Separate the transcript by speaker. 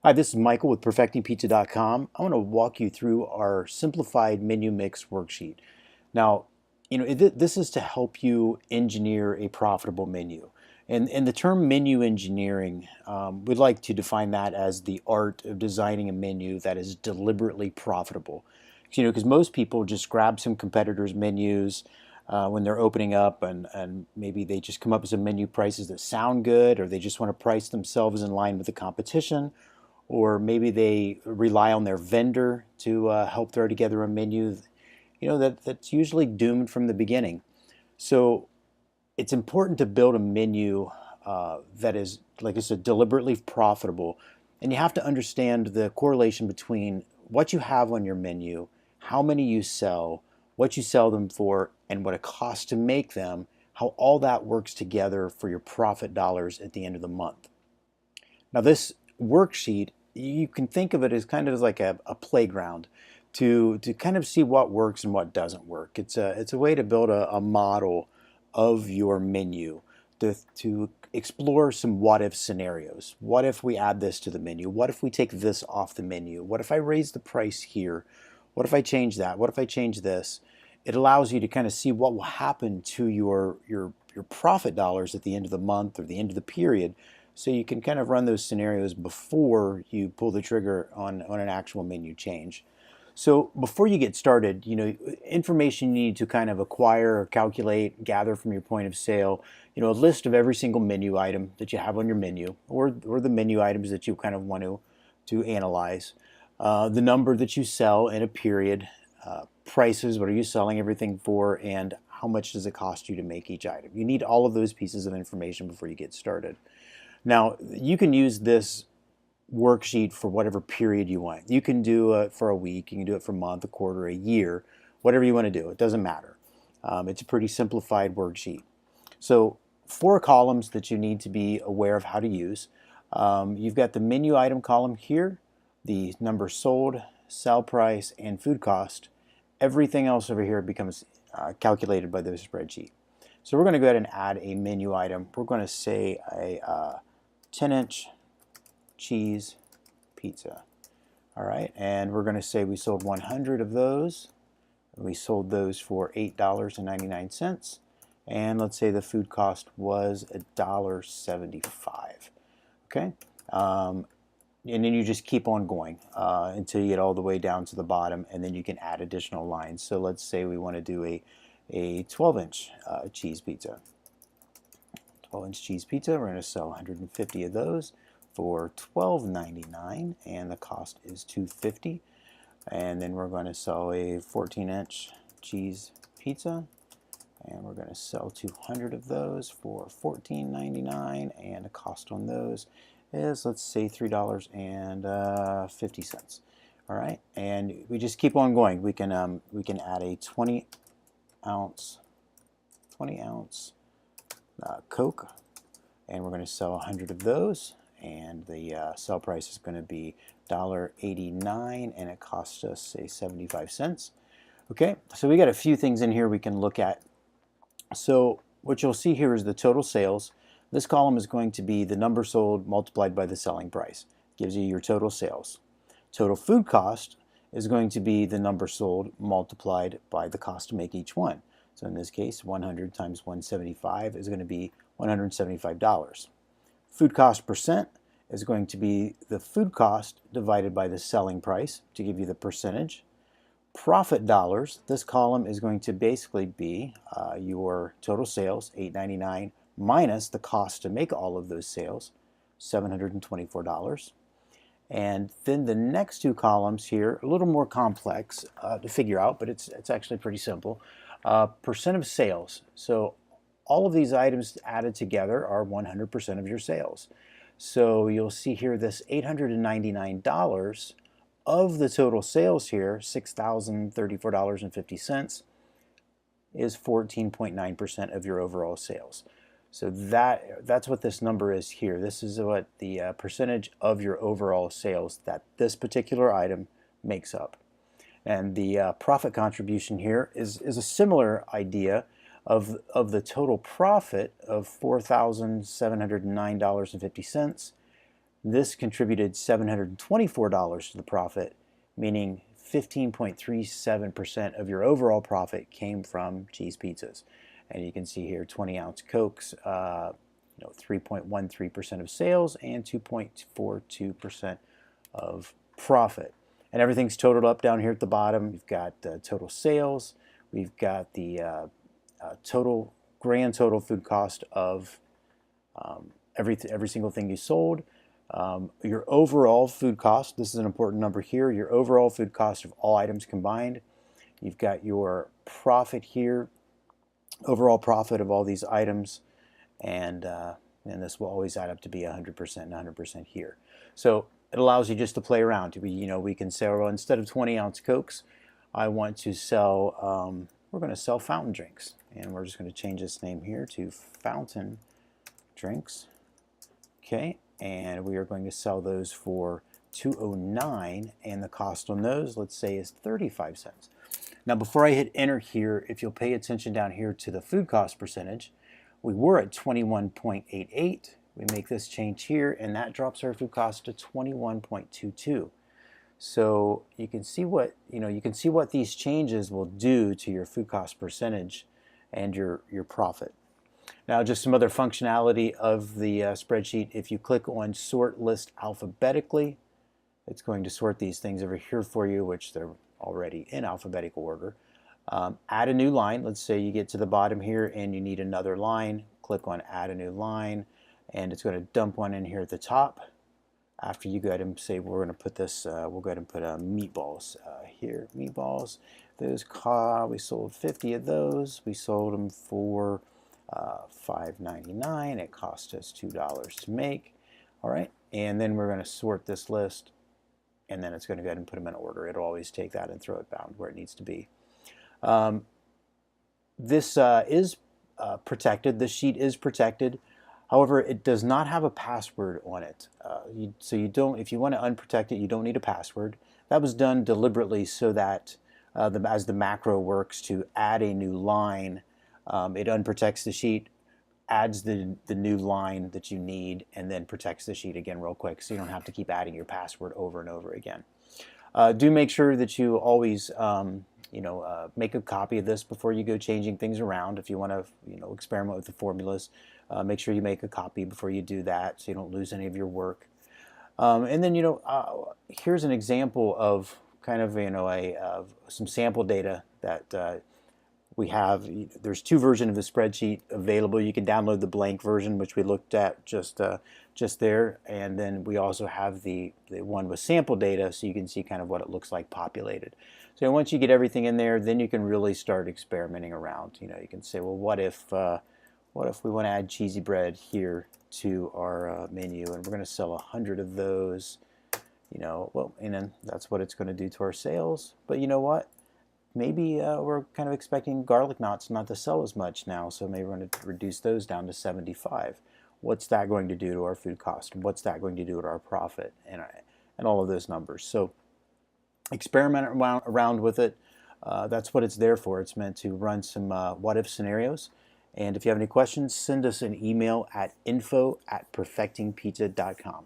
Speaker 1: Hi, this is Michael with perfectingpizza.com. I want to walk you through our simplified menu mix worksheet. Now, this is to help you engineer a profitable menu. And the term menu engineering, we'd like to define that as the art of designing a menu that is deliberately profitable. Because most people just grab some competitors' menus when they're opening up, and maybe they just come up with some menu prices that sound good, or they just want to price themselves in line with the competition, or maybe they rely on their vendor to help throw together a menu, that's usually doomed from the beginning. So it's important to build a menu that is, like I said, deliberately profitable. And you have to understand the correlation between what you have on your menu, how many you sell, what you sell them for, and what it costs to make them, how all that works together for your profit dollars at the end of the month. Now, this worksheet, you can think of it as kind of like a playground to kind of see what works and what doesn't work. It's a way to build a model of your menu to explore some what if scenarios. What if we add this to the menu? What if we take this off the menu? What if I raise the price here? What if I change that? What if I change this? It allows you to kind of see what will happen to your profit dollars at the end of the month or the end of the period, so you can kind of run those scenarios before you pull the trigger on an actual menu change. So before you get started, information you need to kind of acquire or calculate, gather from your point of sale, a list of every single menu item that you have on your menu, or the menu items that you kind of want to analyze, the number that you sell in a period, prices, what are you selling everything for, and how much does it cost you to make each item. You need all of those pieces of information before you get started. Now, you can use this worksheet for whatever period you want. You can do it for a week, you can do it for a month, a quarter, a year, whatever you want to do. It doesn't matter. It's a pretty simplified worksheet. So 4 columns that you need to be aware of how to use. You've got the menu item column here, the number sold, sell price, and food cost. Everything else over here becomes calculated by the spreadsheet. So we're going to go ahead and add a menu item. We're going to say a 10-inch cheese pizza. All right, and we're going to say we sold 100 of those. We sold those for $8.99, and let's say the food cost was $1.75. Okay, and then you just keep on going until you get all the way down to the bottom, and then you can add additional lines. So let's say we want to do a 12-inch cheese pizza. 12-inch cheese pizza, we're going to sell 150 of those for $12.99, and the cost is $2.50. And then we're going to sell a 14-inch cheese pizza, and we're going to sell 200 of those for $14.99, and the cost on those is, let's say, $3.50. All right, and we just keep on going. We can add a 20 ounce Coke, and we're going to sell 100 of those, and the sell price is going to be $1.89, and it costs us, say, 75 cents. Okay, so we got a few things in here we can look at. So what you'll see here is the total sales. This column is going to be the number sold multiplied by the selling price. Gives you your total sales. Total food cost is going to be the number sold multiplied by the cost to make each one. So in this case, 100 times 175 is going to be $175. Food cost percent is going to be the food cost divided by the selling price to give you the percentage. Profit dollars, this column is going to basically be your total sales, $8.99, minus the cost to make all of those sales, $724. And then the next 2 columns here, a little more complex to figure out, but it's actually pretty simple. Percent of sales. So all of these items added together are 100% of your sales. So you'll see here this $899 of the total sales here, $6,034.50, is 14.9% of your overall sales. So that's what this number is here. This is what the percentage of your overall sales that this particular item makes up. And the profit contribution here is a similar idea of the total profit of $4,709.50. This contributed $724 to the profit, meaning 15.37% of your overall profit came from cheese pizzas. And you can see here 20-ounce Cokes, 3.13% of sales and 2.42% of profit. And everything's totaled up down here at the bottom. You've got total sales. We've got the grand total food cost of every single thing you sold. Your overall food cost, this is an important number here, your overall food cost of all items combined. You've got your profit here, overall profit of all these items, and this will always add up to be 100% and 100% here. So it allows you just to play around. We can say, well, instead of 20-ounce Cokes, I want to sell, we're going to sell fountain drinks. And we're just going to change this name here to fountain drinks. Okay, and we are going to sell those for $2.09, and the cost on those, let's say, is 35 cents. Now, before I hit enter here, if you'll pay attention down here to the food cost percentage, we were at 21.88. We make this change here, and that drops our food cost to 21.22. So you can see what these changes will do to your food cost percentage and your profit. Now, just some other functionality of the spreadsheet. If you click on Sort List Alphabetically, it's going to sort these things over here for you, which they're already in alphabetical order. Add a new line. Let's say you get to the bottom here and you need another line. Click on Add a New Line, and it's going to dump one in here at the top. After you go ahead and say we're going to put this, we'll go ahead and put meatballs here. Meatballs. Those we sold 50 of those. We sold them for $5.99. It cost us $2 to make. All right, and then we're going to sort this list, and then it's going to go ahead and put them in order. It'll always take that and throw it down where it needs to be. This is protected. This sheet is protected. However, it does not have a password on it. So you don't, if you want to unprotect it, you don't need a password. That was done deliberately so that as the macro works to add a new line, it unprotects the sheet, adds the new line that you need, and then protects the sheet again real quick, so you don't have to keep adding your password over and over again. Do make sure that you always make a copy of this before you go changing things around. If you want to experiment with the formulas, make sure you make a copy before you do that so you don't lose any of your work. And then here's an example of kind of some sample data that we have. There's two versions of the spreadsheet available. You can download the blank version, which we looked at just there, and then we also have the one with sample data, so you can see kind of what it looks like populated. So once you get everything in there, then you can really start experimenting around. You can say, well, what if we want to add cheesy bread here to our menu, and we're going to sell 100 of those. Well, and then that's what it's going to do to our sales. But you know what? Maybe we're kind of expecting garlic knots not to sell as much now, so maybe we're going to reduce those down to 75. What's that going to do to our food cost? What's that going to do to our profit? And all of those numbers. So experiment around with it. That's what it's there for. It's meant to run some what-if scenarios. And if you have any questions, send us an email at info@perfectingpizza.com.